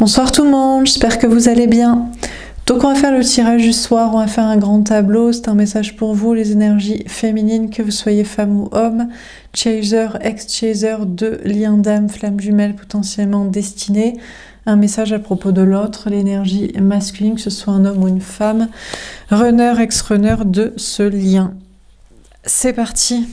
Bonsoir tout le monde, j'espère que vous allez bien. Donc on va faire le tirage du soir, on va faire un grand tableau, c'est un message pour vous, les énergies féminines, que vous soyez femme ou homme, chaser, ex-chaser, deux liens d'âme, flammes jumelles potentiellement destinées, un message à propos de l'autre, l'énergie masculine, que ce soit un homme ou une femme, runner, ex-runner de ce lien. C'est parti.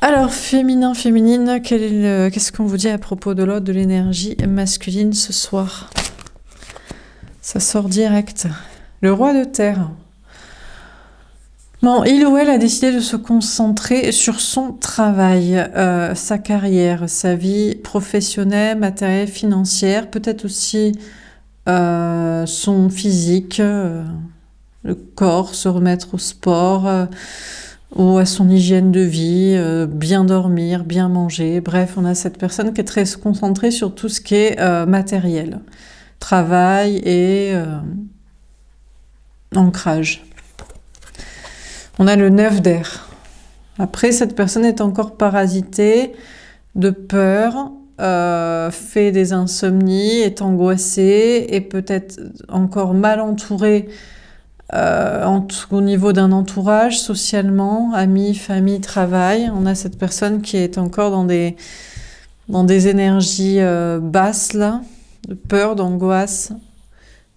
Alors, féminin, féminine, qu'est-ce qu'on vous dit à propos de l'autre, de l'énergie masculine ce soir? Ça sort direct. Le roi de terre. Bon, il ou elle a décidé de se concentrer sur son travail, sa carrière, sa vie professionnelle, matérielle, financière, peut-être aussi son physique, le corps, se remettre au sport, ou à son hygiène de vie, bien dormir, bien manger. Bref, on a cette personne qui est très concentrée sur tout ce qui est matériel. Travail et ancrage. On a le 9 d'air. Après, cette personne est encore parasitée de peur, fait des insomnies, est angoissée et peut-être encore mal entourée au niveau d'un entourage, socialement, amis, famille, travail. On a cette personne qui est encore dans des énergies basses, là, de peur, d'angoisse,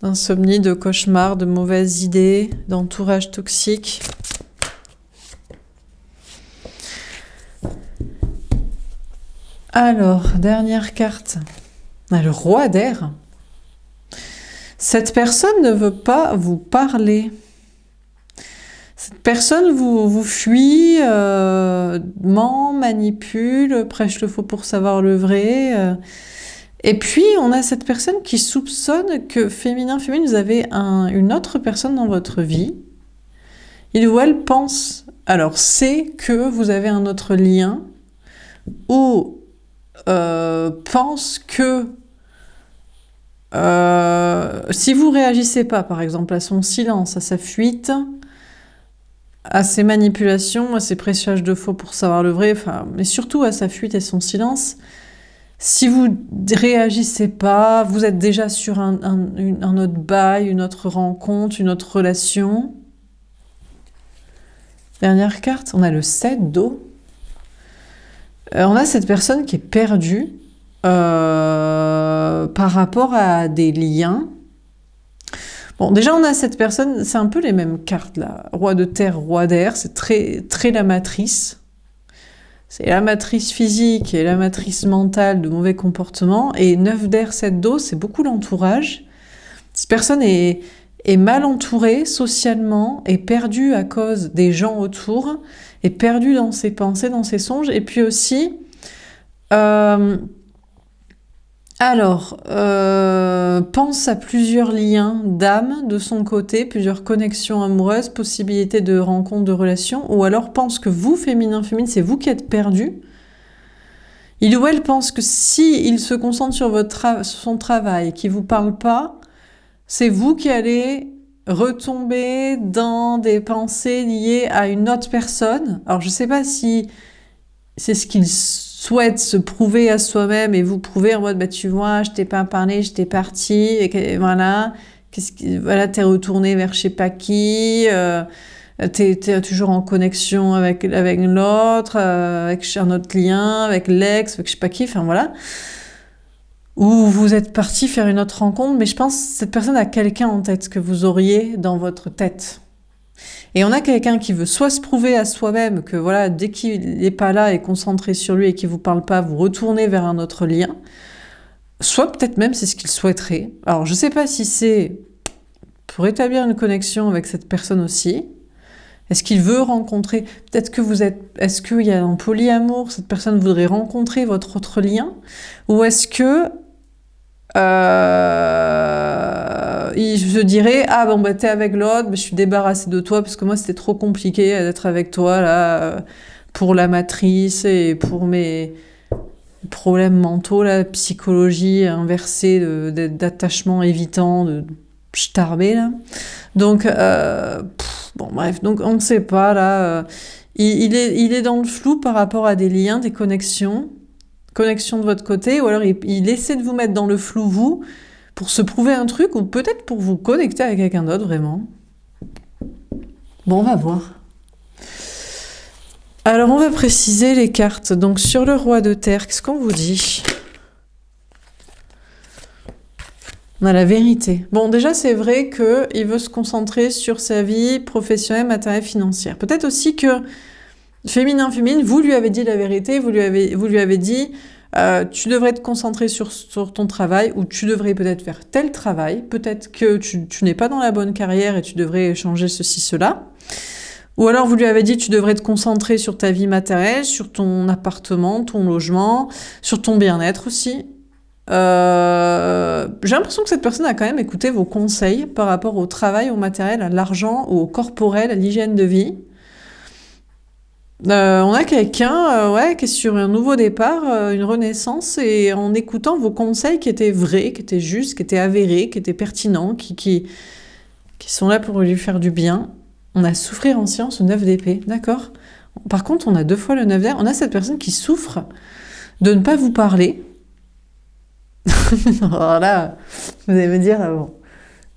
d'insomnie, de cauchemar, de mauvaises idées, d'entourage toxique. Alors, dernière carte. On a le roi d'air. Cette personne ne veut pas vous parler. Cette personne vous fuit, ment, manipule, prêche le faux pour savoir le vrai. Et puis, on a cette personne qui soupçonne que féminin, vous avez une autre personne dans votre vie. Il ou elle pense, alors sait que vous avez un autre lien, ou pense que si vous réagissez pas, par exemple, à son silence, à sa fuite, à ses manipulations, à ses prêchages de faux pour savoir le vrai, mais surtout à sa fuite et son silence, si vous réagissez pas, vous êtes déjà sur un autre bail, une autre rencontre, une autre relation. Dernière carte, on a le 7 d'eau. On a cette personne qui est perdue par rapport à des liens. Bon, déjà on a cette personne, c'est un peu les mêmes cartes là, roi de terre, roi d'air, c'est très la matrice. C'est la matrice physique et la matrice mentale de mauvais comportements, et 9 d'air, 7 d'eau, c'est beaucoup l'entourage. Cette personne est mal entourée socialement, est perdue à cause des gens autour, est perdue dans ses pensées, dans ses songes, et puis aussi pense à plusieurs liens d'âme de son côté, plusieurs connexions amoureuses, possibilités de rencontres, de relations, ou alors pense que vous, féminin, c'est vous qui êtes perdu. Il ou elle pense que si il se concentre sur son travail et qu'il ne vous parle pas, c'est vous qui allez retomber dans des pensées liées à une autre personne. Alors je ne sais pas si c'est ce qu'il souhaite se prouver à soi-même et vous prouver en mode tu vois, je t'ai pas parlé, j'étais partie, et voilà, voilà, t'es retourné vers je sais pas qui, t'es toujours en connexion avec l'autre, avec un autre lien, avec l'ex, avec je sais pas qui, voilà. Ou vous êtes parti faire une autre rencontre, mais je pense que cette personne a quelqu'un en tête que vous auriez dans votre tête. Et on a quelqu'un qui veut soit se prouver à soi-même que voilà, dès qu'il n'est pas là et concentré sur lui et qu'il ne vous parle pas, vous retournez vers un autre lien, soit peut-être même c'est ce qu'il souhaiterait. Alors je ne sais pas si c'est pour établir une connexion avec cette personne aussi. Est-ce qu'il veut rencontrer, peut-être que est-ce qu'il y a un polyamour, cette personne voudrait rencontrer votre autre lien, ou est-ce que je dirais t'es avec l'autre, je suis débarrassée de toi parce que moi c'était trop compliqué d'être avec toi là pour la matrice et pour mes problèmes mentaux, la psychologie inversée d'attachement évitant, de starbé là. Donc bref, donc on ne sait pas là. Il est dans le flou par rapport à des liens, des connexions. connexion de votre côté, ou alors il essaie de vous mettre dans le flou, vous, pour se prouver un truc, ou peut-être pour vous connecter avec quelqu'un d'autre, vraiment. Bon, on va voir. Alors, on va préciser les cartes. Donc, sur le roi de terre, qu'est-ce qu'on vous dit ? On a la vérité. Bon, déjà, c'est vrai qu'il veut se concentrer sur sa vie professionnelle, matérielle, financière. Peut-être aussi que, féminin, vous lui avez dit la vérité, vous lui avez dit, tu devrais te concentrer sur ton travail, ou tu devrais peut-être faire tel travail, peut-être que tu n'es pas dans la bonne carrière et tu devrais changer ceci, cela. Ou alors vous lui avez dit tu devrais te concentrer sur ta vie matérielle, sur ton appartement, ton logement, sur ton bien-être aussi. J'ai l'impression que cette personne a quand même écouté vos conseils par rapport au travail, au matériel, à l'argent, au corporel, à l'hygiène de vie. On a quelqu'un qui est sur un nouveau départ, une renaissance, et en écoutant vos conseils qui étaient vrais, qui étaient justes, qui étaient avérés, qui étaient pertinents, qui sont là pour lui faire du bien. On a souffrir en silence au 9 d'épée, d'accord. Par contre, on a 2 fois le 9 d'air. On a cette personne qui souffre de ne pas vous parler. Alors là, vous allez me dire, bon,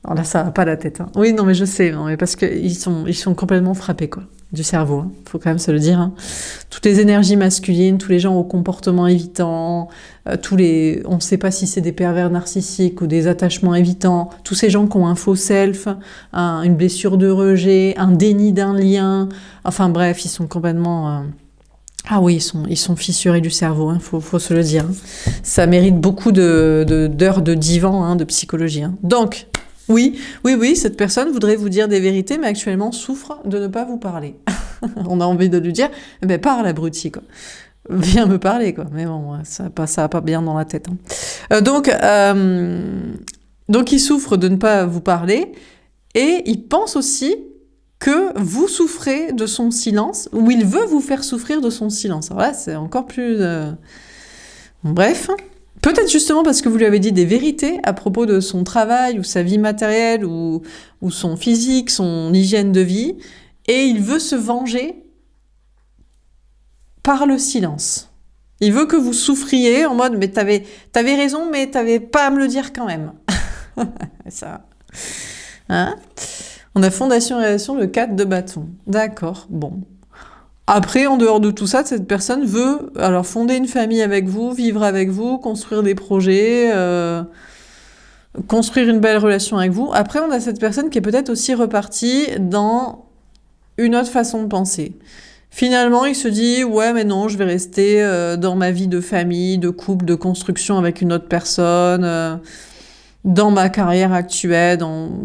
alors là, ça va pas la tête. Hein. Oui, non, mais je sais, non, mais parce qu'ils sont complètement frappés, quoi, du cerveau. Hein. Faut quand même se le dire. Hein. Toutes les énergies masculines, tous les gens au comportement évitant, on ne sait pas si c'est des pervers narcissiques ou des attachements évitants, tous ces gens qui ont un faux self, une blessure de rejet, un déni d'un lien, enfin bref, ils sont complètement... Ah oui, ils sont fissurés du cerveau, hein, faut se le dire. Hein. Ça mérite beaucoup d'heures de divan, hein, de psychologie. Hein. Donc, oui, cette personne voudrait vous dire des vérités, mais actuellement souffre de ne pas vous parler. On a envie de lui dire, parle abruti, quoi. Viens me parler, quoi. Mais bon, ça va pas bien dans la tête. Hein. Donc, il souffre de ne pas vous parler, et il pense aussi que vous souffrez de son silence, ou il veut vous faire souffrir de son silence. Alors là, c'est encore plus... Bref, peut-être justement parce que vous lui avez dit des vérités à propos de son travail, ou sa vie matérielle, ou son physique, son hygiène de vie, et il veut se venger par le silence. Il veut que vous souffriez en mode « mais t'avais raison, mais t'avais pas à me le dire quand même. » Ça... Hein ? On a fondation et relation, le 4 de bâton. D'accord, bon. Après, en dehors de tout ça, cette personne veut alors fonder une famille avec vous, vivre avec vous, construire des projets, construire une belle relation avec vous. Après, on a cette personne qui est peut-être aussi repartie dans une autre façon de penser. Finalement, il se dit « ouais, mais non, je vais rester dans ma vie de famille, de couple, de construction avec une autre personne. Dans ma carrière actuelle,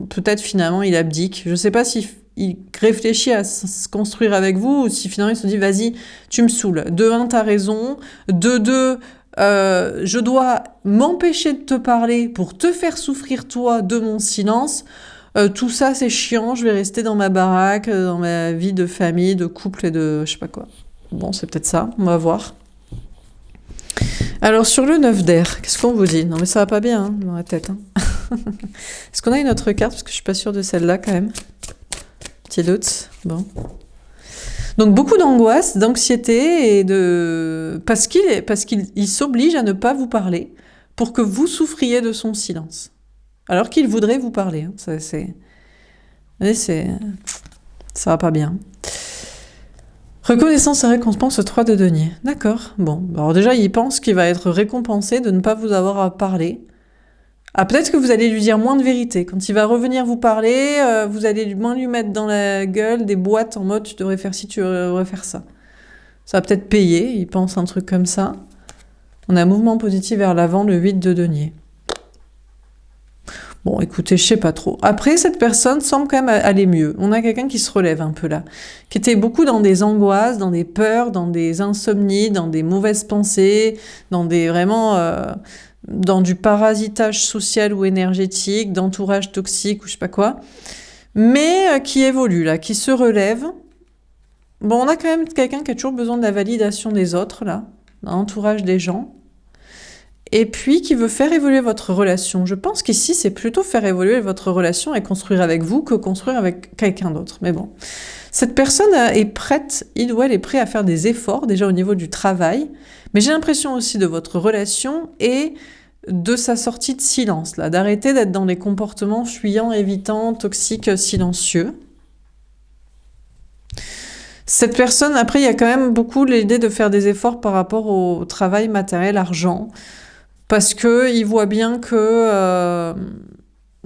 peut-être finalement il abdique. Je sais pas si il réfléchit à se construire avec vous ou si finalement il se dit vas-y, tu me saoules. De 1, t'as raison. De 2, je dois m'empêcher de te parler pour te faire souffrir toi de mon silence. Tout ça c'est chiant, je vais rester dans ma baraque, dans ma vie de famille, de couple et de je sais pas quoi. Bon, c'est peut-être ça, on va voir. Alors, sur le 9 d'air, qu'est-ce qu'on vous dit ? Non, mais ça va pas bien, hein, dans la tête. Hein. Est-ce qu'on a une autre carte ? Parce que je suis pas sûre de celle-là, quand même. Petit doute. Bon. Donc, beaucoup d'angoisse, d'anxiété, et parce qu'il s'oblige à ne pas vous parler pour que vous souffriez de son silence. Alors qu'il voudrait vous parler. Hein. Ça va pas bien. Reconnaissance et récompense 3 de denier. D'accord, bon. Alors déjà, il pense qu'il va être récompensé de ne pas vous avoir à parler. Ah, peut-être que vous allez lui dire moins de vérité. Quand il va revenir vous parler, vous allez moins lui mettre dans la gueule des boîtes en mode « tu devrais faire ci, tu devrais faire ça ». Ça va peut-être payer, il pense un truc comme ça. On a un mouvement positif vers l'avant, le 8 de denier. Bon, écoutez, je sais pas trop. Après, cette personne semble quand même aller mieux. On a quelqu'un qui se relève un peu là, qui était beaucoup dans des angoisses, dans des peurs, dans des insomnies, dans des mauvaises pensées, dans du parasitage social ou énergétique, d'entourage toxique ou je sais pas quoi, mais qui évolue là, qui se relève. Bon, on a quand même quelqu'un qui a toujours besoin de la validation des autres là, dans l'entourage des gens. et puis qui veut faire évoluer votre relation. Je pense qu'ici, c'est plutôt faire évoluer votre relation et construire avec vous que construire avec quelqu'un d'autre. Mais bon, cette personne est prête, il ou elle est prêt à faire des efforts, déjà au niveau du travail, mais j'ai l'impression aussi de votre relation et de sa sortie de silence, là, d'arrêter d'être dans les comportements fuyants, évitants, toxiques, silencieux. Cette personne, après, il y a quand même beaucoup l'idée de faire des efforts par rapport au travail matériel, argent, parce qu'il voit bien que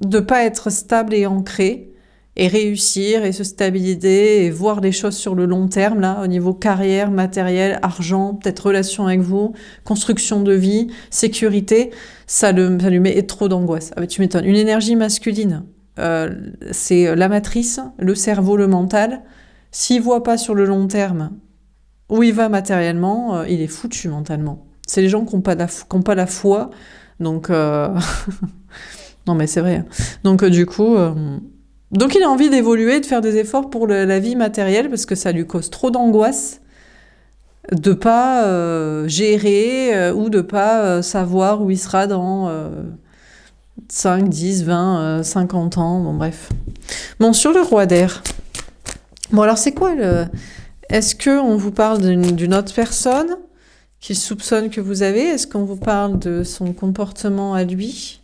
de pas être stable et ancré, et réussir, et se stabiliser, et voir les choses sur le long terme, là, au niveau carrière, matériel, argent, peut-être relation avec vous, construction de vie, sécurité, ça lui met trop d'angoisse. Ah, mais tu m'étonnes. Une énergie masculine, c'est la matrice, le cerveau, le mental. S'il voit pas sur le long terme où il va matériellement, il est foutu mentalement. C'est les gens qui n'ont pas la foi, donc... non mais c'est vrai. Donc du coup... Donc il a envie d'évoluer, de faire des efforts pour la vie matérielle, parce que ça lui cause trop d'angoisse de pas gérer ou de pas savoir où il sera dans 5, 10, 20, 50 ans, bon bref. Bon, sur le roi d'air. Bon alors c'est quoi le... Est-ce qu'on vous parle d'une autre personne qu'il soupçonne que vous avez? Est-ce qu'on vous parle de son comportement à lui?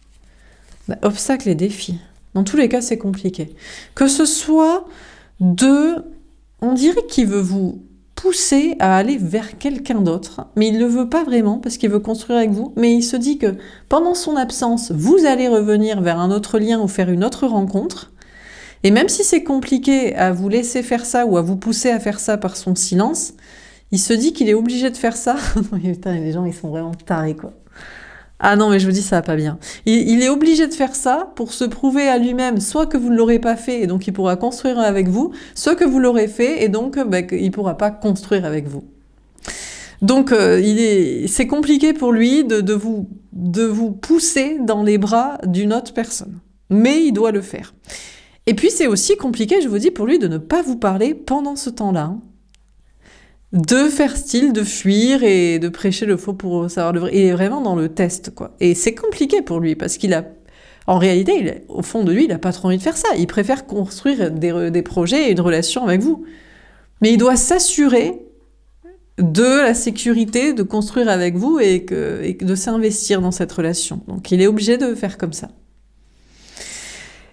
Obstacles et défis. Dans tous les cas, c'est compliqué. Que ce soit on dirait qu'il veut vous pousser à aller vers quelqu'un d'autre, mais il ne le veut pas vraiment parce qu'il veut construire avec vous, mais il se dit que pendant son absence, vous allez revenir vers un autre lien ou faire une autre rencontre, et même si c'est compliqué à vous laisser faire ça ou à vous pousser à faire ça par son silence, il se dit qu'il est obligé de faire ça. Putain, les gens, ils sont vraiment tarés, quoi. Ah non, mais je vous dis, ça va pas bien. Il est obligé de faire ça pour se prouver à lui-même, soit que vous ne l'aurez pas fait et donc il pourra construire avec vous, soit que vous l'aurez fait et donc il pourra pas construire avec vous. Donc c'est compliqué pour lui de vous pousser dans les bras d'une autre personne. Mais il doit le faire. Et puis c'est aussi compliqué, je vous dis, pour lui de ne pas vous parler pendant ce temps-là. De faire style, de fuir et de prêcher le faux pour savoir le vrai. Il est vraiment dans le test, quoi. Et c'est compliqué pour lui, parce en réalité, au fond de lui, il n'a pas trop envie de faire ça. Il préfère construire des projets et une relation avec vous. Mais il doit s'assurer de la sécurité, de construire avec vous et de s'investir dans cette relation. Donc il est obligé de faire comme ça.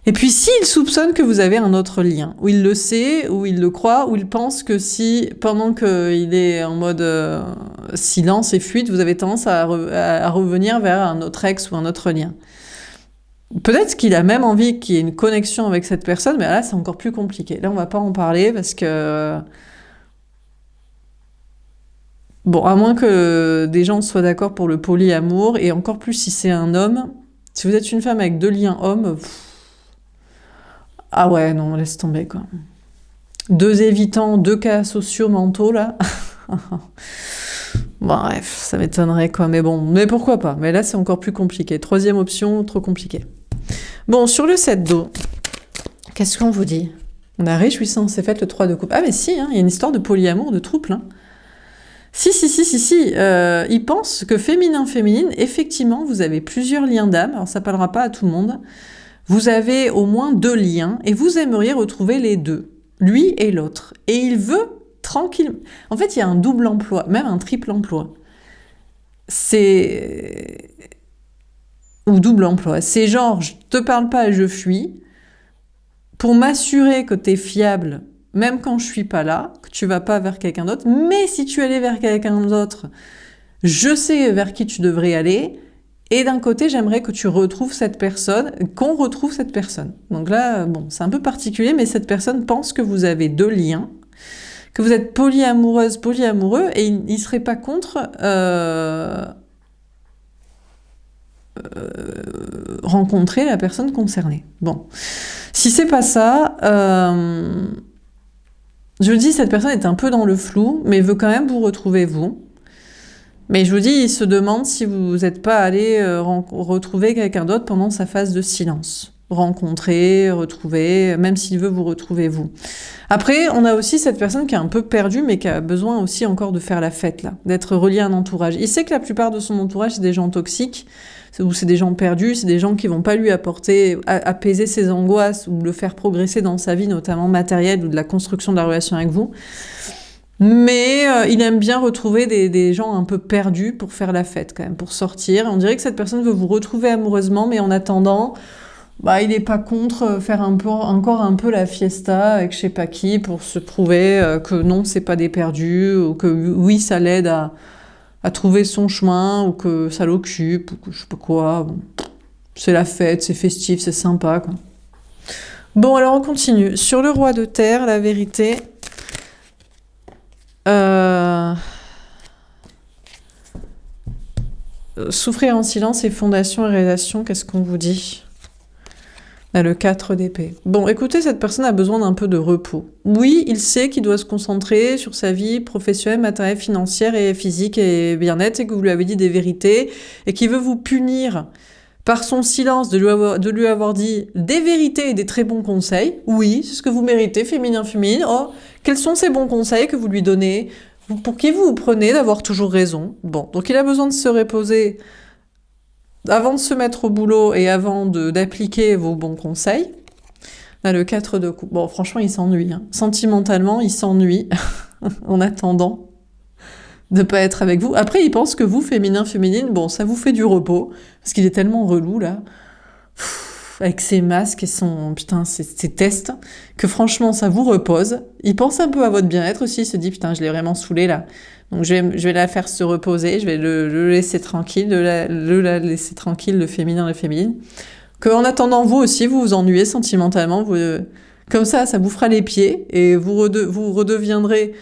Et puis s'il soupçonne que vous avez un autre lien, où il le sait, où il le croit, où il pense que si, pendant qu'il est en mode silence et fuite, vous avez tendance à revenir vers un autre ex ou un autre lien. Peut-être qu'il a même envie qu'il y ait une connexion avec cette personne, mais là c'est encore plus compliqué. Là on va pas en parler parce que... Bon, à moins que des gens soient d'accord pour le polyamour, et encore plus si c'est un homme. Si vous êtes une femme avec 2 liens hommes... Ah ouais, non, laisse tomber, quoi. 2 évitants, 2 cas sociaux mentaux, là. Bon, bref, ça m'étonnerait, quoi. Mais bon, mais pourquoi pas? Mais là, c'est encore plus compliqué. 3e option, trop compliqué. Bon, sur le 7 d'eau, qu'est-ce qu'on vous dit? On a réjouissance, c'est fait le 3 de coupe. Ah mais si, il y a une histoire de polyamour, de trouble, hein. Si. Il pense que féminin-féminine, effectivement, vous avez plusieurs liens d'âme. Alors, ça parlera pas à tout le monde. Vous avez au moins 2 liens et vous aimeriez retrouver les 2, lui et l'autre. Et il veut tranquille. En fait, il y a un double emploi, même un triple emploi. Ou double emploi. C'est genre, je te parle pas et je fuis, pour m'assurer que tu es fiable, même quand je suis pas là, que tu vas pas vers quelqu'un d'autre. Mais si tu allais vers quelqu'un d'autre, je sais vers qui tu devrais aller. Et d'un côté, j'aimerais que tu retrouves cette personne, qu'on retrouve cette personne. Donc là, bon, c'est un peu particulier, mais cette personne pense que vous avez 2 liens, que vous êtes polyamoureuse, polyamoureux, et il ne serait pas contre rencontrer la personne concernée. Bon, si c'est pas ça, je vous dis, cette personne est un peu dans le flou, mais veut quand même vous retrouver, vous. Mais je vous dis, il se demande si vous n'êtes pas allé retrouver quelqu'un d'autre pendant sa phase de silence. rencontrer, retrouver, même s'il veut vous retrouver vous. Après, on a aussi cette personne qui est un peu perdue, mais qui a besoin aussi encore de faire la fête, là, d'être relié à un entourage. Il sait que la plupart de son entourage, c'est des gens toxiques, ou c'est des gens perdus, c'est des gens qui vont pas lui apporter, apaiser ses angoisses, ou le faire progresser dans sa vie, notamment matérielle, ou de la construction de la relation avec vous. Mais il aime bien retrouver des gens un peu perdus pour faire la fête, quand même, pour sortir. On dirait que cette personne veut vous retrouver amoureusement, mais en attendant... il n'est pas contre faire encore un peu la fiesta avec je sais pas qui pour se prouver que non, c'est pas des perdus, ou que oui, ça l'aide à trouver son chemin, ou que ça l'occupe, ou que je sais pas quoi. Bon, c'est la fête, c'est festif, c'est sympa, quoi. Bon, alors on continue. Sur le roi de terre, la vérité... Souffrir en silence et fondation et réalisation, qu'est-ce qu'on vous dit ? Le 4 d'épée. Bon, écoutez, cette personne a besoin d'un peu de repos. Oui, il sait qu'il doit se concentrer sur sa vie professionnelle, matérielle, financière et physique et bien-être, et que vous lui avez dit des vérités, et qu'il veut vous punir par son silence de lui avoir dit des vérités et des très bons conseils. Oui, c'est ce que vous méritez, féminin, féminine. Oh, quels sont ces bons conseils que vous lui donnez ? Pour qui vous prenez d'avoir toujours raison ? Bon, donc il a besoin de se reposer avant de se mettre au boulot et avant d'appliquer vos bons conseils. Là, le 4 de coupe. Bon, franchement, il s'ennuie. Hein. Sentimentalement, il s'ennuie en attendant de pas être avec vous. Après, il pense que vous, féminin, féminine, bon, ça vous fait du repos, parce qu'il est tellement relou, là, avec ses masques et ses tests, que franchement, ça vous repose. Il pense un peu à votre bien-être aussi, il se dit, putain, je l'ai vraiment saoulé, là. Donc je vais la faire se reposer, je vais le laisser tranquille, la laisser tranquille, le féminin, la féminine. Qu'en attendant, vous aussi, vous vous ennuyez sentimentalement, comme ça vous fera les pieds, et vous redeviendrez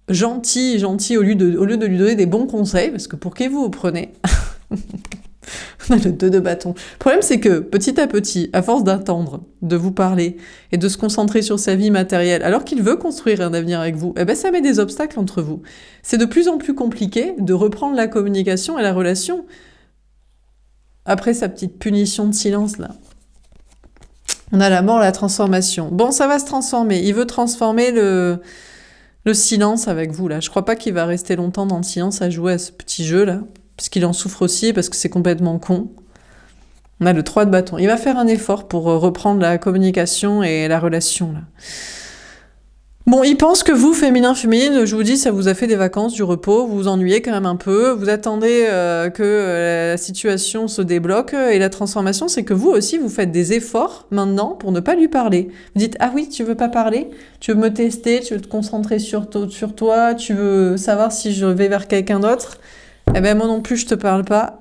gentil au lieu de lui donner des bons conseils, parce que pour qui vous prenez On a le 2 de bâton. Le problème, c'est que petit à petit, à force d'attendre, de vous parler et de se concentrer sur sa vie matérielle, alors qu'il veut construire un avenir avec vous, ça met des obstacles entre vous. C'est de plus en plus compliqué de reprendre la communication et la relation après sa petite punition de silence, là. On a la mort, la transformation. Bon, ça va se transformer. Il veut transformer le silence avec vous, là. Je crois pas qu'il va rester longtemps dans le silence à jouer à ce petit jeu, là. Parce qu'il en souffre aussi, parce que c'est complètement con. On a le 3 de bâton. Il va faire un effort pour reprendre la communication et la relation, là. Bon, il pense que vous, féminin, féminine, je vous dis, ça vous a fait des vacances, du repos, vous vous ennuyez quand même un peu, vous attendez que la situation se débloque, et la transformation, c'est que vous aussi, vous faites des efforts maintenant pour ne pas lui parler. Vous dites, ah oui, tu veux pas parler ? Tu veux me tester ? Tu veux te concentrer sur toi ? Tu veux savoir si je vais vers quelqu'un d'autre ? Moi non plus, je te parle pas.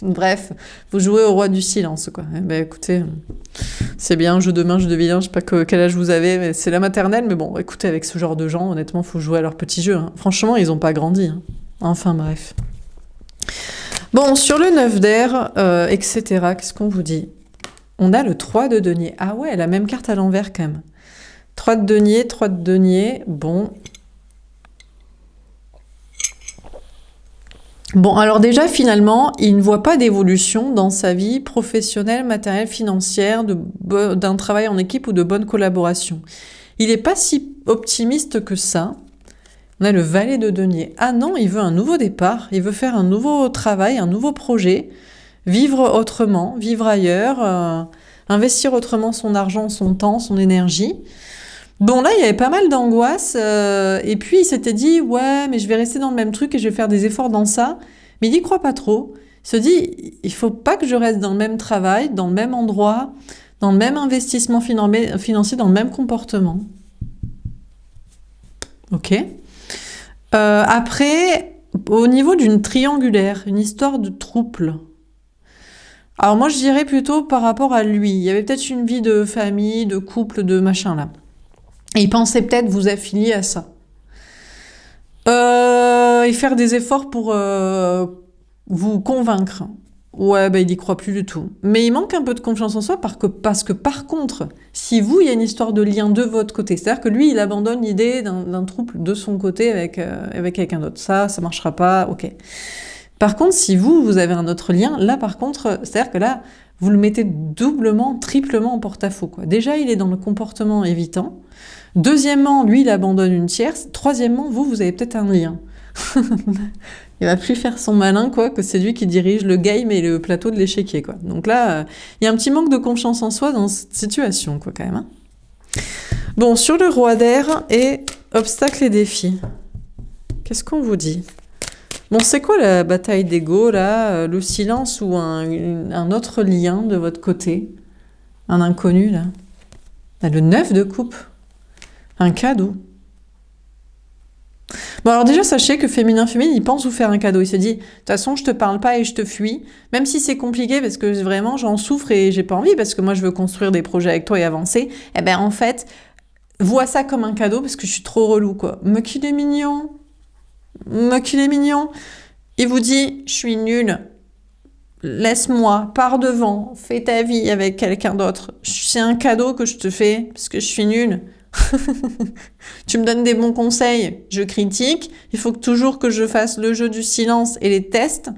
Bref, vous jouez au roi du silence, quoi. Écoutez, c'est bien, jeu de main, jeu de vilain, je sais pas quel âge vous avez, mais c'est la maternelle, mais bon, écoutez, avec ce genre de gens, honnêtement, faut jouer à leur petit jeu. Hein. Franchement, ils ont pas grandi. Hein. Enfin, bref. Bon, sur le 9 d'air, etc., qu'est-ce qu'on vous dit ? On a le 3 de denier. Ah ouais, la même carte à l'envers, quand même. 3 de denier, bon... Bon, alors déjà, finalement, il ne voit pas d'évolution dans sa vie professionnelle, matérielle, financière, d'un travail en équipe ou de bonne collaboration. Il n'est pas si optimiste que ça. On a le valet de denier. Ah non, il veut un nouveau départ, il veut faire un nouveau travail, un nouveau projet, vivre autrement, vivre ailleurs, investir autrement son argent, son temps, son énergie. Bon, là, il y avait pas mal d'angoisse, et puis il s'était dit, ouais, mais je vais rester dans le même truc et je vais faire des efforts dans ça, mais il y croit pas trop. Il se dit, il faut pas que je reste dans le même travail, dans le même endroit, dans le même investissement financier, dans le même comportement. Ok. Après, au niveau d'une triangulaire, une histoire de trouble. Alors moi, je dirais plutôt par rapport à lui. Il y avait peut-être une vie de famille, de couple, de machin là. Et il pensait peut-être vous affilier à ça. Et faire des efforts pour vous convaincre. Ouais, il y croit plus du tout. Mais il manque un peu de confiance en soi parce que par contre, si vous, il y a une histoire de lien de votre côté, c'est-à-dire que lui, il abandonne l'idée d'un trouble de son côté avec quelqu'un d'autre. Ça marchera pas, ok. Par contre, si vous avez un autre lien, là par contre, c'est-à-dire que là, vous le mettez doublement, triplement en porte-à-faux, quoi. Déjà, il est dans le comportement évitant. Deuxièmement, lui, il abandonne une tierce. Troisièmement, vous avez peut-être un lien. Il va plus faire son malin, quoi, que c'est lui qui dirige le game et le plateau de l'échiquier, quoi. Donc là, il y a un petit manque de confiance en soi dans cette situation, quoi, quand même. Hein. Bon, sur le roi d'air et obstacles et défis, qu'est-ce qu'on vous dit? Bon, c'est quoi la bataille d'ego, là? Le silence ou un autre lien de votre côté? Un inconnu, là? Le 9 de coupe. Un cadeau. Bon, alors déjà, sachez que féminin, il pense vous faire un cadeau. Il se dit, de toute façon, je te parle pas et je te fuis. Même si c'est compliqué parce que vraiment, j'en souffre et j'ai pas envie parce que moi, je veux construire des projets avec toi et avancer. Eh ben, en fait, vois ça comme un cadeau parce que je suis trop relou, quoi. Mais qu'il est mignon. Mais qu'il est mignon. Il vous dit, je suis nulle. Laisse-moi, pars devant, fais ta vie avec quelqu'un d'autre. C'est un cadeau que je te fais parce que je suis nulle. Tu me donnes des bons conseils, je critique. Il faut toujours que je fasse le jeu du silence et les tests.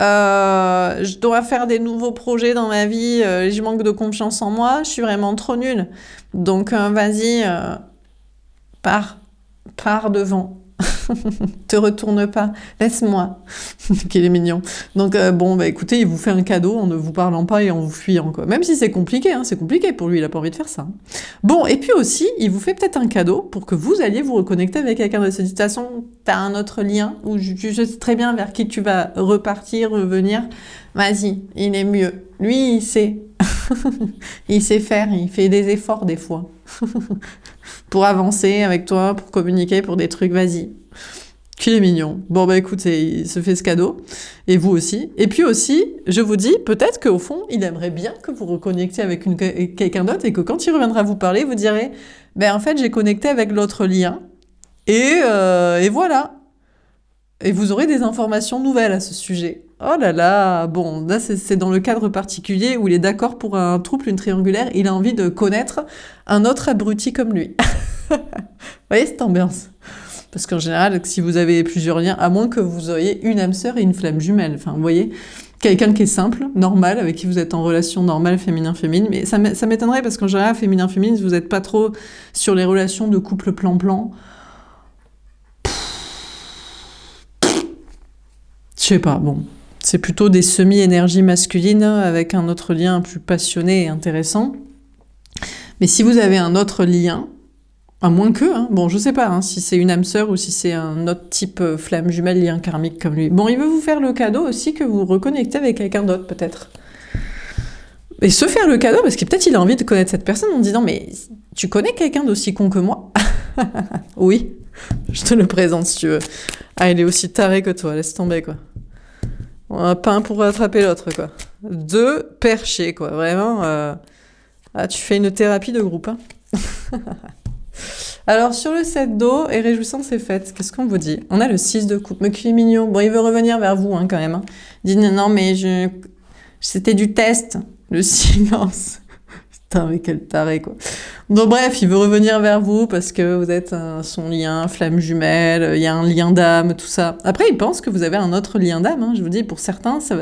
Je dois faire des nouveaux projets dans ma vie. Je manque de confiance en moi. Je suis vraiment trop nulle. Donc vas-y, pars devant. Te retourne pas, laisse-moi. Qu'il est mignon. Donc bon, bah écoutez, il vous fait un cadeau en ne vous parlant pas et en vous fuyant, quoi. Même si c'est compliqué, hein, c'est compliqué pour lui, il a pas envie de faire ça. Hein. Bon, et puis aussi, il vous fait peut-être un cadeau pour que vous alliez vous reconnecter avec quelqu'un de cette situation. T'as un autre lien où tu sais très bien vers qui tu vas repartir, revenir. Vas-y, il est mieux. Lui, il sait. Il sait faire, il fait des efforts des fois. Pour avancer avec toi, pour communiquer, pour des trucs, vas-y. Qu'il est mignon. Bon, bah écoutez, il se fait ce cadeau. Et vous aussi. Et puis aussi, je vous dis, peut-être qu'au fond, il aimerait bien que vous reconnectiez avec quelqu'un d'autre et que quand il reviendra vous parler, vous direz, ben en fait, j'ai connecté avec l'autre lien. Et voilà. Et vous aurez des informations nouvelles à ce sujet. Oh là là, bon, là c'est dans le cadre particulier où il est d'accord pour un trouble, une triangulaire, il a envie de connaître un autre abruti comme lui. Vous voyez cette ambiance? Parce qu'en général, si vous avez plusieurs liens, à moins que vous ayez une âme sœur et une flamme jumelle, enfin vous voyez, quelqu'un qui est simple, normal, avec qui vous êtes en relation normale, féminin-féminine, mais ça m'étonnerait parce qu'en général, féminin-féminine, vous n'êtes pas trop sur les relations de couple plan-plan. Je sais pas, bon. C'est plutôt des semi-énergies masculines avec un autre lien plus passionné et intéressant. Mais si vous avez un autre lien, à moins que, hein, bon, je sais pas hein, si c'est une âme sœur ou si c'est un autre type flamme jumelle, lien karmique comme lui. Bon, il veut vous faire le cadeau aussi que vous reconnectez avec quelqu'un d'autre, peut-être. Et se faire le cadeau, parce que peut-être il a envie de connaître cette personne en disant, mais tu connais quelqu'un d'aussi con que moi? Oui, je te le présente si tu veux. Ah, il est aussi taré que toi, laisse tomber, quoi. Pas un pour rattraper l'autre, quoi. Deux perchés, quoi. Vraiment, ah, tu fais une thérapie de groupe, hein. Alors, sur le 7 d'eau, et réjouissance est faite, qu'est-ce qu'on vous dit? On a le 6 de coupe, mais qui est mignon. Bon, il veut revenir vers vous, hein, quand même. Hein. Il dit, non, mais c'était du test, le silence. Putain, mais quel taré, quoi. Donc bref, il veut revenir vers vous parce que vous êtes son lien, flamme jumelle, il y a un lien d'âme, tout ça. Après, il pense que vous avez un autre lien d'âme. Hein. Je vous dis, pour certains, ça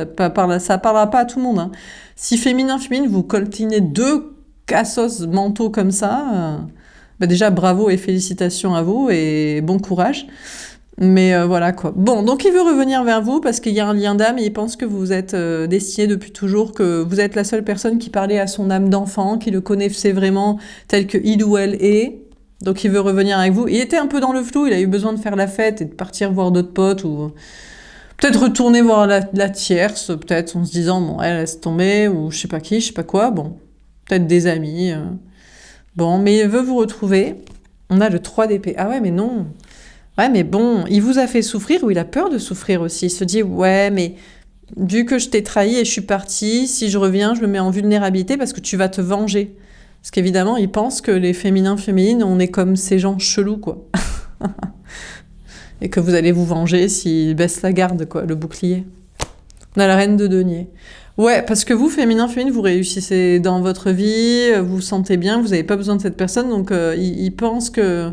parlera pas à tout le monde. Hein. Si féminin, vous coltinez deux cassos mentaux comme ça, bah déjà, bravo et félicitations à vous et bon courage. Mais voilà quoi. Bon, donc il veut revenir vers vous parce qu'il y a un lien d'âme et il pense que vous êtes destiné depuis toujours, que vous êtes la seule personne qui parlait à son âme d'enfant, qui le connaissait vraiment tel que il ou elle est. Donc il veut revenir avec vous. Il était un peu dans le flou, il a eu besoin de faire la fête et de partir voir d'autres potes ou peut-être retourner voir la tierce, peut-être en se disant bon, elle laisse tomber ou je sais pas qui, je sais pas quoi. Bon, peut-être des amis. Bon, mais il veut vous retrouver. On a le 3 d'épée. Ah ouais, mais non. Ouais, mais bon, il vous a fait souffrir ou il a peur de souffrir aussi. Il se dit, ouais, mais vu que je t'ai trahi et je suis partie, si je reviens, je me mets en vulnérabilité parce que tu vas te venger. Parce qu'évidemment, il pense que les féminines, on est comme ces gens chelous, quoi. Et que vous allez vous venger s'il baisse la garde, quoi, le bouclier. On a la reine de denier. Ouais, parce que vous, féminin, vous réussissez dans votre vie, vous vous sentez bien, vous n'avez pas besoin de cette personne, donc il pense que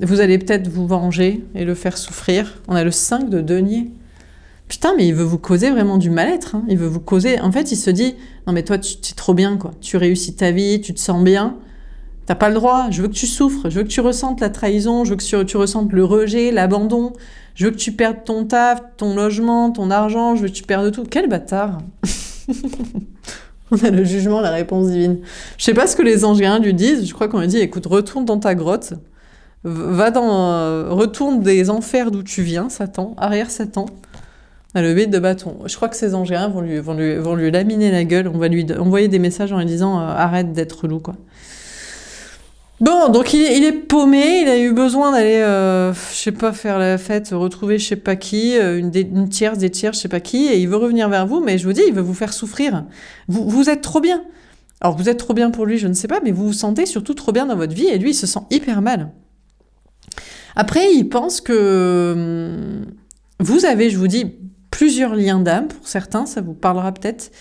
vous allez peut-être vous venger et le faire souffrir. On a le 5 de denier. Putain, mais il veut vous causer vraiment du mal-être. Hein. Il veut vous causer... En fait, il se dit, non mais toi, tu es trop bien, quoi. Tu réussis ta vie, tu te sens bien. T'as pas le droit. Je veux que tu souffres. Je veux que tu ressentes la trahison. Je veux que tu ressentes le rejet, l'abandon. Je veux que tu perdes ton taf, ton logement, ton argent. Je veux que tu perdes tout. Quel bâtard. On a le jugement, la réponse divine. Je sais pas ce que les anges gardiens lui disent. Je crois qu'on lui dit, écoute, retourne dans ta grotte. Retourne des enfers d'où tu viens, Satan. Arrière Satan. On a le 8 de bâton. Je crois que ces anges gardiens vont lui laminer la gueule. On va lui envoyer des messages en lui disant arrête d'être relou, quoi. Bon, donc il est paumé, il a eu besoin d'aller, je sais pas, faire la fête, retrouver je sais pas qui, une tierce, des tierces, je sais pas qui, et il veut revenir vers vous, mais je vous dis, il veut vous faire souffrir. Vous êtes trop bien. Alors vous êtes trop bien pour lui, je ne sais pas, mais vous vous sentez surtout trop bien dans votre vie, et lui, il se sent hyper mal. Après, il pense que vous avez, je vous dis, plusieurs liens d'âme, pour certains, ça vous parlera peut-être,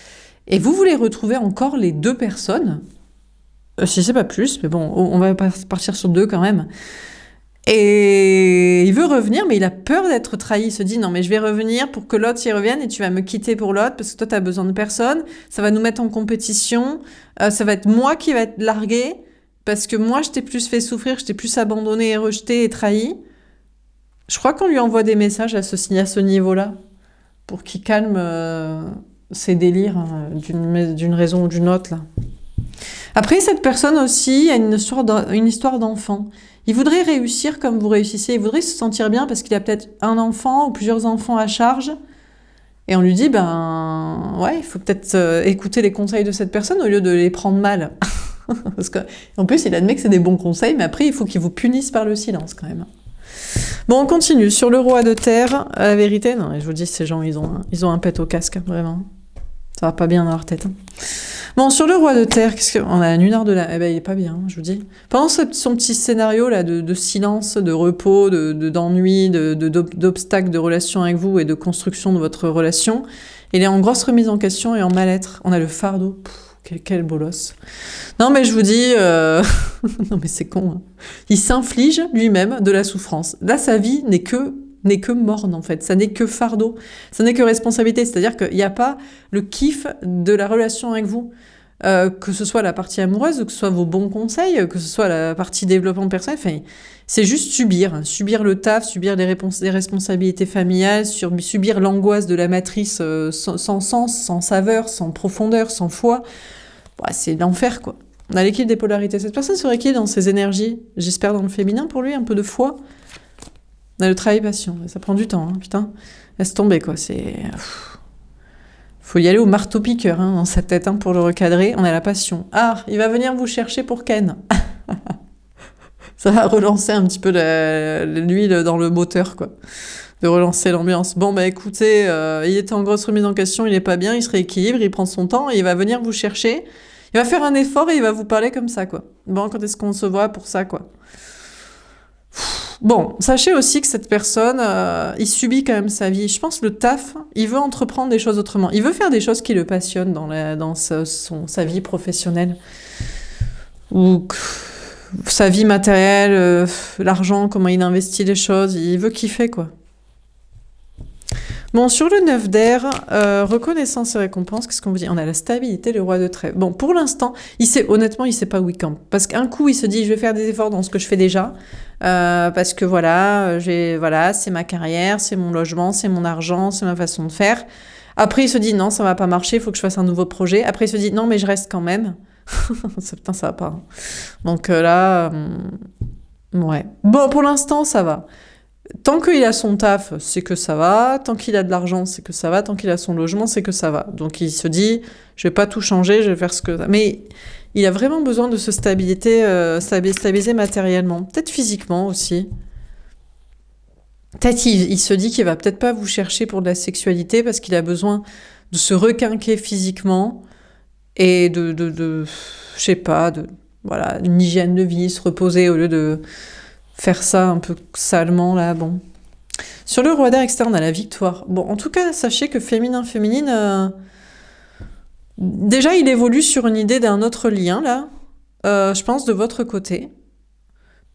et vous voulez retrouver encore les deux personnes. Je sais pas plus, mais bon, on va partir sur 2 quand même. Et il veut revenir, mais il a peur d'être trahi. Il se dit, non, mais je vais revenir pour que l'autre y revienne et tu vas me quitter pour l'autre parce que toi, t'as besoin de personne. Ça va nous mettre en compétition. Ça va être moi qui va être largué parce que moi, je t'ai plus fait souffrir, je t'ai plus abandonné et rejeté et trahi. Je crois qu'on lui envoie des messages à ce niveau-là pour qu'il calme ses délires d'une raison ou d'une autre, là. Après, cette personne aussi a une histoire d'enfant. Il voudrait réussir comme vous réussissez. Il voudrait se sentir bien parce qu'il a peut-être un enfant ou plusieurs enfants à charge. Et on lui dit, ben, ouais, il faut peut-être écouter les conseils de cette personne au lieu de les prendre mal. Parce qu'en plus, il admet que c'est des bons conseils, mais après, il faut qu'il vous punisse par le silence quand même. Bon, on continue. Sur le roi de terre, la vérité, non, je vous dis, ces gens, ils ont un pet au casque, vraiment. Ça va pas bien dans leur tête. Hein. Bon, sur le roi de terre, on a un Lunar de la... Eh ben, il est pas bien, je vous dis. Pendant son petit scénario là de silence, de repos, d'ennui, d'obstacles de relation avec vous et de construction de votre relation, il est en grosse remise en question et en mal-être. On a le fardeau. Quel bolos. Non, mais je vous dis... non, mais c'est con. Hein. Il s'inflige lui-même de la souffrance. Là, sa vie n'est que morne, en fait. Ça n'est que fardeau. Ça n'est que responsabilité. C'est-à-dire qu'il n'y a pas le kiff de la relation avec vous. Que ce soit la partie amoureuse, que ce soit vos bons conseils, que ce soit la partie développement personnel. Enfin, c'est juste subir. Subir le taf, subir les responsabilités familiales, subir l'angoisse de la matrice sans sens, sans saveur, sans profondeur, sans foi. Ouais, c'est l'enfer, quoi. On a l'équilibre des polarités. Cette personne serait qui dans ses énergies? J'espère dans le féminin pour lui, un peu de foi. On a le travail patient, ça prend du temps, hein, putain. Laisse tomber, quoi, c'est... Faut y aller au marteau-piqueur, hein, dans sa tête, hein, pour le recadrer. On a la passion. Ah, il va venir vous chercher pour Ken. Ça va relancer un petit peu l'huile dans le moteur, quoi. De relancer l'ambiance. Bon, bah écoutez, il était en grosse remise en question, il est pas bien, il se rééquilibre, il prend son temps, et il va venir vous chercher. Il va faire un effort et il va vous parler comme ça, quoi. Bon, quand est-ce qu'on se voit pour ça, quoi? Bon, sachez aussi que cette personne, il subit quand même sa vie. Je pense le taf, il veut entreprendre des choses autrement. Il veut faire des choses qui le passionnent dans sa vie professionnelle. Ou sa vie matérielle, l'argent, comment il investit les choses. Il veut kiffer, quoi. Bon, sur le 9 d'air, reconnaissance et récompense, qu'est-ce qu'on vous dit? On a la stabilité, le roi de trèfle. Bon, pour l'instant, honnêtement, il sait pas où il campe. Parce qu'un coup, il se dit, je vais faire des efforts dans ce que je fais déjà. Parce que voilà, c'est ma carrière, c'est mon logement, c'est mon argent, c'est ma façon de faire. Après, il se dit, non, ça va pas marcher, il faut que je fasse un nouveau projet. Après, il se dit, non, mais je reste quand même. Putain, ça va pas. Hein. Donc là, ouais. Bon, pour l'instant, ça va. Tant qu'il a son taf, c'est que ça va. Tant qu'il a de l'argent, c'est que ça va. Tant qu'il a son logement, c'est que ça va. Donc il se dit, je vais pas tout changer, je vais faire ce que... Mais il a vraiment besoin de se stabiliser matériellement. Peut-être physiquement aussi. Peut-être il se dit qu'il va peut-être pas vous chercher pour de la sexualité parce qu'il a besoin de se requinquer physiquement et je sais pas, voilà, une hygiène de vie, se reposer au lieu de... faire ça un peu salement, là, bon. Sur le roi d'air externe, à la victoire. Bon, en tout cas, sachez que féminin-féminine, déjà, il évolue sur une idée d'un autre lien, là, je pense, de votre côté.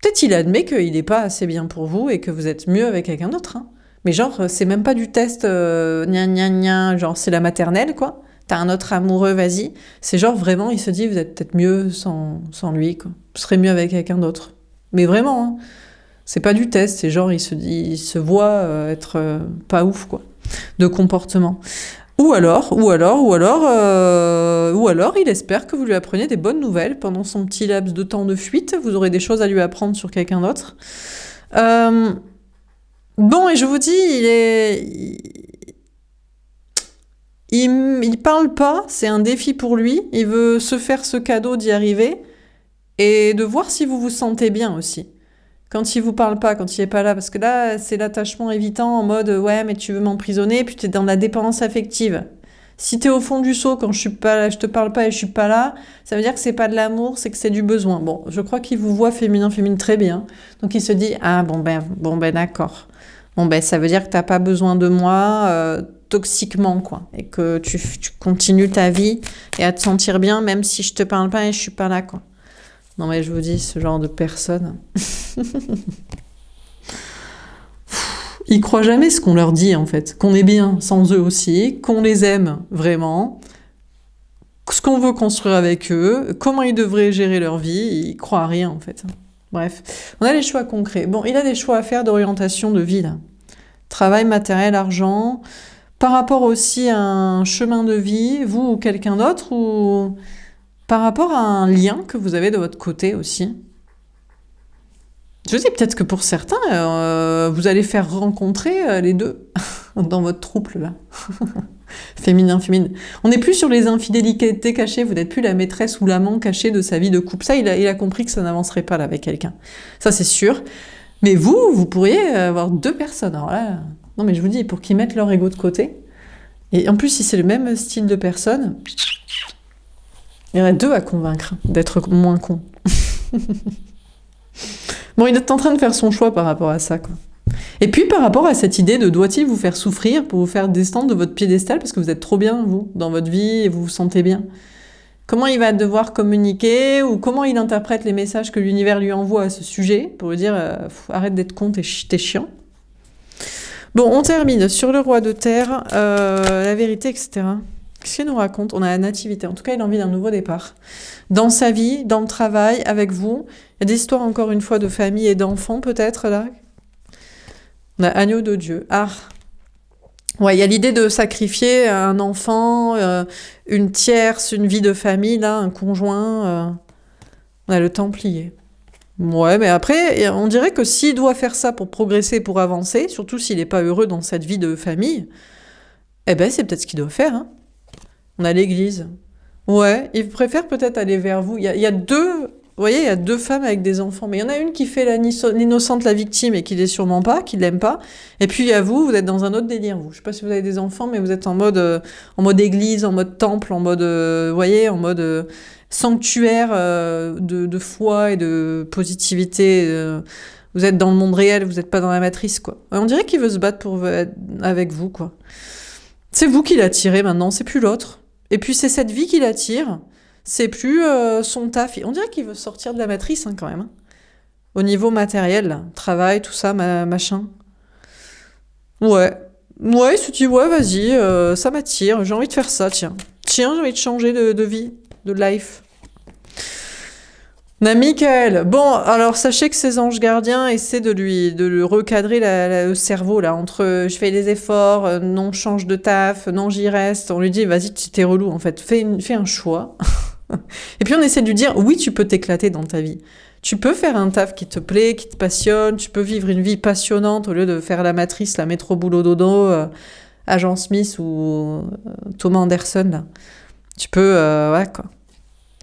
Peut-être il admet qu'il n'est pas assez bien pour vous et que vous êtes mieux avec quelqu'un d'autre, hein. Mais genre, c'est même pas du test gna gna gna, genre c'est la maternelle, quoi. T'as un autre amoureux, vas-y. C'est genre vraiment, il se dit, vous êtes peut-être mieux sans lui, quoi. Vous serez mieux avec quelqu'un d'autre. Mais vraiment, hein. C'est pas du test, c'est genre, il se dit, il se voit être pas ouf, quoi, de comportement. Ou alors, il espère que vous lui appreniez des bonnes nouvelles pendant son petit laps de temps de fuite. Vous aurez des choses à lui apprendre sur quelqu'un d'autre. Euh, bon, et je vous dis, il parle pas, c'est un défi pour lui. Il veut se faire ce cadeau d'y arriver et de voir si vous vous sentez bien aussi. Quand il vous parle pas, quand il est pas là, parce que là, c'est l'attachement évitant en mode ouais, mais tu veux m'emprisonner, puis tu es dans la dépendance affective. Si t'es au fond du seau quand je suis pas là, je te parle pas et je suis pas là, ça veut dire que c'est pas de l'amour, c'est que c'est du besoin. Bon, je crois qu'il vous voit féminin très bien. Donc il se dit ah bon ben d'accord. Bon ben ça veut dire que t'as pas besoin de moi toxiquement quoi, et que tu continues ta vie et à te sentir bien même si je te parle pas et je suis pas là quoi. Non mais je vous dis ce genre de personne. Ils croient jamais ce qu'on leur dit en fait, qu'on est bien sans eux aussi, qu'on les aime vraiment, ce qu'on veut construire avec eux, comment ils devraient gérer leur vie, ils croient à rien en fait. Bref, on a les choix concrets. Bon, il a des choix à faire d'orientation de vie là. Travail, matériel, argent, par rapport aussi à un chemin de vie, vous ou quelqu'un d'autre, ou par rapport à un lien que vous avez de votre côté aussi. Je dis peut-être que pour certains, vous allez faire rencontrer les deux dans votre trouble là. Féminin. On n'est plus sur les infidélités cachées, vous n'êtes plus la maîtresse ou l'amant caché de sa vie de couple. Ça, il a compris que ça n'avancerait pas là avec quelqu'un. Ça, c'est sûr. Mais vous pourriez avoir deux personnes. Alors là, non mais je vous dis, pour qu'ils mettent leur ego de côté. Et en plus, si c'est le même style de personne, il y en a deux à convaincre d'être moins con. Bon, il est en train de faire son choix par rapport à ça, quoi. Et puis par rapport à cette idée de doit-il vous faire souffrir pour vous faire descendre de votre piédestal parce que vous êtes trop bien, vous, dans votre vie et vous vous sentez bien. Comment il va devoir communiquer ou comment il interprète les messages que l'univers lui envoie à ce sujet pour lui dire arrête d'être con, t'es chiant. Bon, on termine sur le roi de terre, la vérité, etc. Qu'est-ce qu'il nous raconte? On a la nativité. En tout cas, il a envie d'un nouveau départ. Dans sa vie, dans le travail, avec vous. Il y a des histoires, encore une fois, de famille et d'enfants, peut-être, là. On a agneau de Dieu. Ah. Ouais, il y a l'idée de sacrifier un enfant, une tierce, une vie de famille, là, un conjoint. On a le Templier. Ouais, mais après, on dirait que s'il doit faire ça pour progresser, pour avancer, surtout s'il n'est pas heureux dans cette vie de famille, eh ben, c'est peut-être ce qu'il doit faire, hein. On a l'église. Ouais, il préfère peut-être aller vers vous. Il y a deux, vous voyez, il y a deux femmes avec des enfants. Mais il y en a une qui fait l'innocente, la victime, et qui l'est sûrement pas, qui l'aime pas. Et puis il y a vous, vous êtes dans un autre délire, vous. Je sais pas si vous avez des enfants, mais vous êtes en mode église, en mode temple, en mode, vous voyez, en mode sanctuaire de foi et de positivité. Vous êtes dans le monde réel, vous n'êtes pas dans la matrice, quoi. On dirait qu'il veut se battre avec vous, quoi. C'est vous qui l'attirez maintenant, c'est plus l'autre. Et puis c'est cette vie qui l'attire, c'est plus son taf. On dirait qu'il veut sortir de la matrice hein, quand même. Hein. Au niveau matériel, là. Travail, tout ça, machin. Ouais, il se dit ouais vas-y, ça m'attire, j'ai envie de faire ça, tiens. Tiens, j'ai envie de changer de vie, de life. On a Michael. Bon, alors sachez que ces anges gardiens essaient de le recadrer le cerveau là entre je fais des efforts, non je change de taf, non j'y reste. On lui dit vas-y t'es relou en fait, fais un choix. Et puis on essaie de lui dire oui tu peux t'éclater dans ta vie. Tu peux faire un taf qui te plaît, qui te passionne. Tu peux vivre une vie passionnante au lieu de faire la matrice, la métro boulot dodo, Agent Smith ou Thomas Anderson là. Tu peux ouais quoi.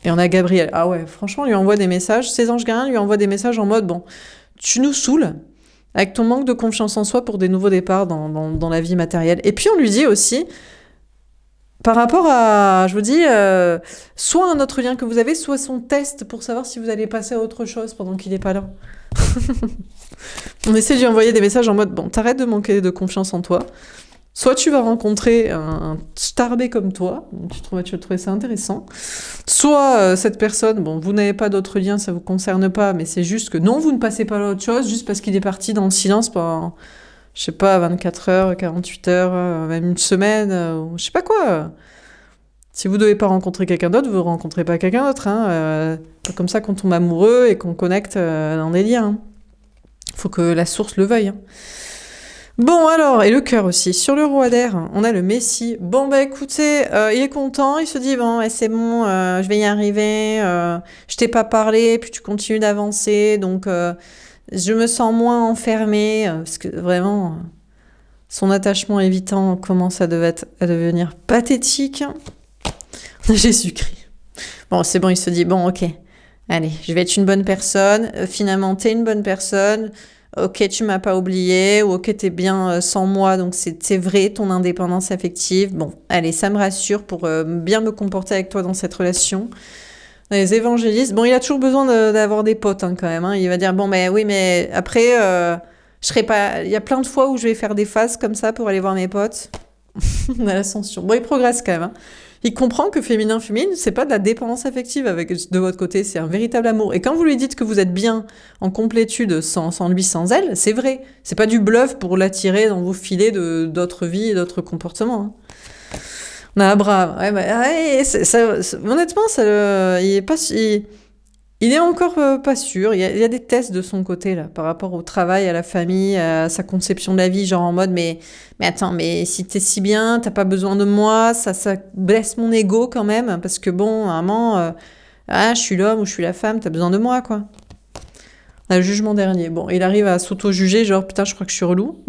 Et on a Gabriel. Ah ouais, franchement, on lui envoie des messages. Ces anges gardiens lui envoient des messages en mode, bon, tu nous saoules avec ton manque de confiance en soi pour des nouveaux départs dans la vie matérielle. Et puis on lui dit aussi, par rapport à, je vous dis, soit un autre lien que vous avez, soit son test pour savoir si vous allez passer à autre chose pendant qu'il n'est pas là. On essaie de lui envoyer des messages en mode, bon, t'arrêtes de manquer de confiance en toi. Soit tu vas rencontrer un starbé comme toi, tu vas trouver ça intéressant. Soit cette personne, bon, vous n'avez pas d'autre lien, ça vous concerne pas, mais c'est juste que non, vous ne passez pas à autre chose, juste parce qu'il est parti dans le silence je sais pas, 24 heures, 48 heures, même une semaine, ou je sais pas quoi. Si vous devez pas rencontrer quelqu'un d'autre, vous rencontrez pas quelqu'un d'autre. Hein. C'est comme ça qu'on tombe amoureux et qu'on connecte dans des liens. Hein. Faut que la source le veuille. Hein. Bon alors, et le cœur aussi. Sur le roi d'air, on a le Messie. Bon bah écoutez, il est content, il se dit bon, ouais, c'est bon, je vais y arriver, je t'ai pas parlé, puis tu continues d'avancer, donc je me sens moins enfermée, parce que vraiment, son attachement évitant commence à devenir pathétique. Jésus-Christ. Bon, c'est bon, il se dit bon, ok, allez, je vais être une bonne personne, finalement t'es une bonne personne, ok, tu m'as pas oublié, ou ok, t'es bien sans moi, donc c'est vrai, ton indépendance affective. Bon, allez, ça me rassure pour bien me comporter avec toi dans cette relation. Les évangélistes, bon, il a toujours besoin d'avoir des potes hein, quand même. Hein. Il va dire, bon, mais oui, mais après, je serai pas... Il y a plein de fois où je vais faire des phases comme ça pour aller voir mes potes. On a l'ascension. Bon, il progresse quand même. Hein. Il comprend que féminin-féminine, c'est pas de la dépendance affective de votre côté, c'est un véritable amour. Et quand vous lui dites que vous êtes bien en complétude sans lui, sans elle, c'est vrai. C'est pas du bluff pour l'attirer dans vos filets d'autres vies et d'autres comportements. Hein. On a Abraham. Ouais, bah, ouais, honnêtement, il est encore pas sûr. Il y a des tests de son côté là, par rapport au travail, à la famille, à sa conception de la vie, genre en mode mais attends, mais si t'es si bien, t'as pas besoin de moi, ça blesse mon ego quand même, parce que bon, à un moment, je suis l'homme ou je suis la femme, t'as besoin de moi quoi. On a le jugement dernier. Bon, il arrive à s'auto-juger, genre putain, je crois que je suis relou.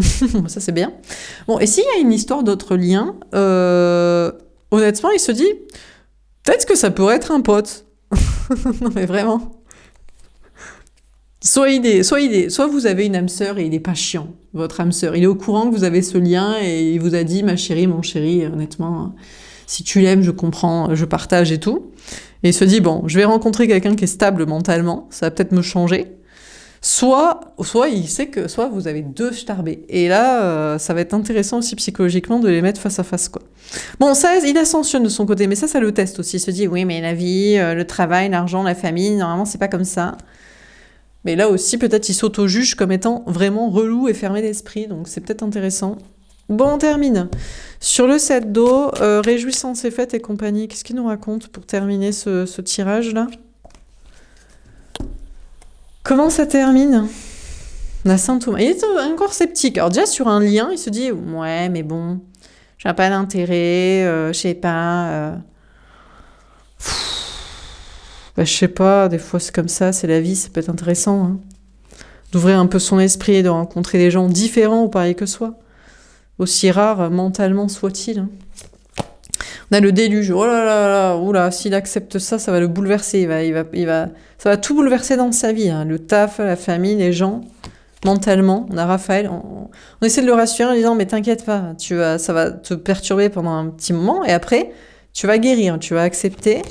Ça c'est bien. Bon, et s'il y a une histoire d'autres liens, honnêtement, il se dit peut-être que ça pourrait être un pote. Non mais vraiment. Soit vous avez une âme sœur et il est pas chiant, votre âme sœur. Il est au courant que vous avez ce lien et il vous a dit, ma chérie, mon chéri, honnêtement, si tu l'aimes, je comprends, je partage et tout. Et il se dit, bon, je vais rencontrer quelqu'un qui est stable mentalement, ça va peut-être me changer. Soit il sait que soit vous avez deux starbés. Et là, ça va être intéressant aussi psychologiquement de les mettre face à face, quoi. Bon, ça, il ascensionne de son côté, mais ça le teste aussi. Il se dit, oui, mais la vie, le travail, l'argent, la famille, normalement, c'est pas comme ça. Mais là aussi, peut-être, il s'auto-juge comme étant vraiment relou et fermé d'esprit, donc c'est peut-être intéressant. Bon, on termine. Sur le 7 d'eau, réjouissance et fête et compagnie, qu'est-ce qu'il nous raconte pour terminer ce tirage-là ? Comment ça termine ? La Sainte Thomas. Il est encore sceptique. Alors déjà, sur un lien, il se dit, ouais, mais bon, j'ai pas d'intérêt, je sais pas... je sais pas, des fois c'est comme ça, c'est la vie, ça peut être intéressant. Hein. D'ouvrir un peu son esprit et de rencontrer des gens différents ou pareils que soi. Aussi rares mentalement soit-il. Hein. On a le déluge. Oh là là là, oula, s'il accepte ça, ça va le bouleverser. Ça va tout bouleverser dans sa vie. Hein. Le taf, la famille, les gens, mentalement. On a Raphaël. On essaie de le rassurer en disant, mais t'inquiète pas, ça va te perturber pendant un petit moment et après, tu vas guérir, tu vas accepter.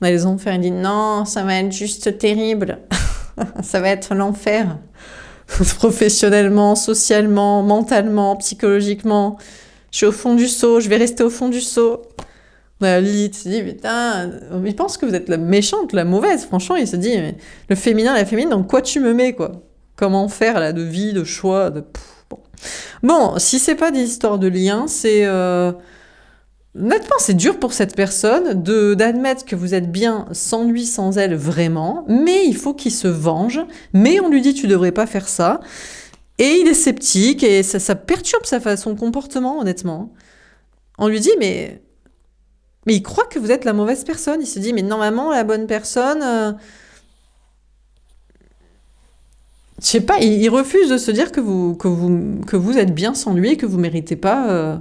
On a les enfers, il dit non, ça va être juste terrible. Ça va être l'enfer. Professionnellement, socialement, mentalement, psychologiquement. Je suis au fond du seau, je vais rester au fond du seau. On a Lilith, il dit putain, il pense que vous êtes la méchante, la mauvaise. Franchement, il se dit mais le féminin, la féminine, dans quoi tu me mets quoi ? Comment faire là, de vie, de choix, de... Bon, si c'est pas des histoires de liens, c'est... Honnêtement, c'est dur pour cette personne d'admettre que vous êtes bien sans lui, sans elle, vraiment, mais il faut qu'il se venge, mais on lui dit tu devrais pas faire ça, et il est sceptique, et ça perturbe son comportement, honnêtement. On lui dit, mais il croit que vous êtes la mauvaise personne, il se dit, mais normalement, la bonne personne... Je sais pas, il refuse de se dire que vous êtes bien sans lui, et que vous méritez pas...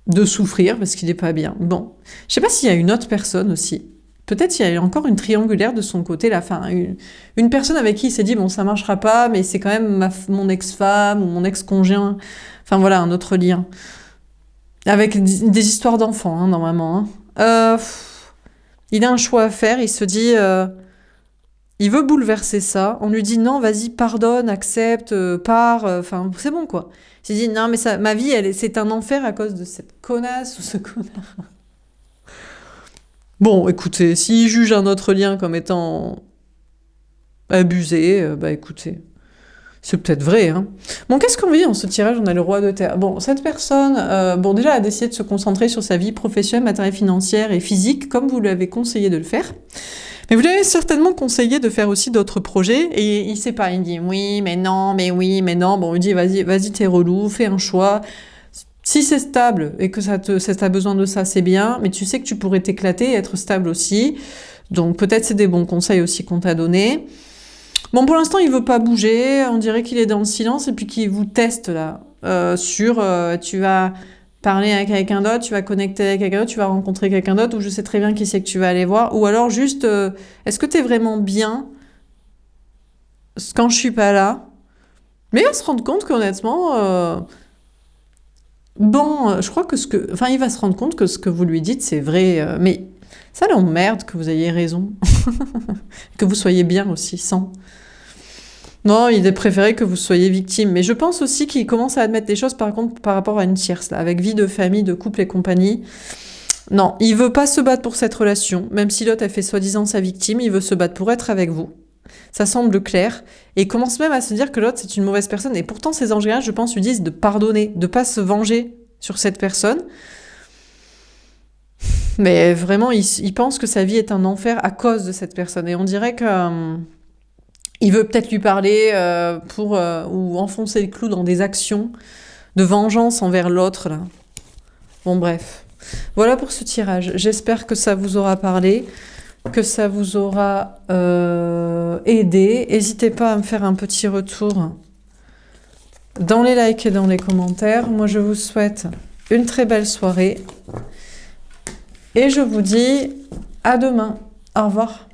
de souffrir parce qu'il n'est pas bien. Bon, je sais pas s'il y a une autre personne aussi. Peut-être il y a encore une triangulaire de son côté, là. Enfin, une personne avec qui il s'est dit, bon, ça marchera pas, mais c'est quand même mon ex-femme ou mon ex-conjoint. Enfin, voilà, un autre lien. Avec des histoires d'enfants, hein, normalement. Hein. Il a un choix à faire, il se dit... il veut bouleverser ça. On lui dit, non, vas-y, pardonne, accepte, pars. Enfin, c'est bon, quoi. Il s'est dit, non, mais ma vie, c'est un enfer à cause de cette connasse ou ce connard. Bon, écoutez, s'il juge un autre lien comme étant abusé, bah écoutez, C'est peut-être vrai, hein. Bon, qu'est-ce qu'on vit dans ce tirage? On a le roi de terre. Bon, cette personne, bon, déjà, a décidé de se concentrer sur sa vie professionnelle, matérielle, financière et physique, comme vous lui avez conseillé de le faire. Mais vous lui avez certainement conseillé de faire aussi d'autres projets, et il sait pas, il dit oui, mais non, mais oui, mais non. Bon, on lui dit vas-y, t'es relou, fais un choix. Si c'est stable et que t'as besoin de ça, c'est bien, mais tu sais que tu pourrais t'éclater et être stable aussi. Donc peut-être c'est des bons conseils aussi qu'on t'a donnés. Bon, pour l'instant, il veut pas bouger. On dirait qu'il est dans le silence et puis qu'il vous teste là tu vas parler avec quelqu'un d'autre, tu vas connecter avec quelqu'un d'autre, tu vas rencontrer quelqu'un d'autre, ou je sais très bien qui c'est que tu vas aller voir. Ou alors juste, est-ce que t'es vraiment bien quand je suis pas là? Mais il va se rendre compte qu'honnêtement, je crois que enfin, il va se rendre compte que ce que vous lui dites, c'est vrai. Mais ça l'emmerde que vous ayez raison, que vous soyez bien aussi sans. Non, il est préféré que vous soyez victime. Mais je pense aussi qu'il commence à admettre des choses, par contre, par rapport à une tierce, là, avec vie de famille, de couple et compagnie. Non, il veut pas se battre pour cette relation, même si l'autre a fait soi-disant sa victime, il veut se battre pour être avec vous. Ça semble clair. Et il commence même à se dire que l'autre, c'est une mauvaise personne. Et pourtant, ces anges gardiens, je pense, lui disent de pardonner, de pas se venger sur cette personne. Mais vraiment, il pense que sa vie est un enfer à cause de cette personne. Et on dirait que... il veut peut-être lui parler ou enfoncer le clou dans des actions de vengeance envers l'autre, là. Bon, bref. Voilà pour ce tirage. J'espère que ça vous aura parlé, que ça vous aura aidé. N'hésitez pas à me faire un petit retour dans les likes et dans les commentaires. Moi, je vous souhaite une très belle soirée. Et je vous dis à demain. Au revoir.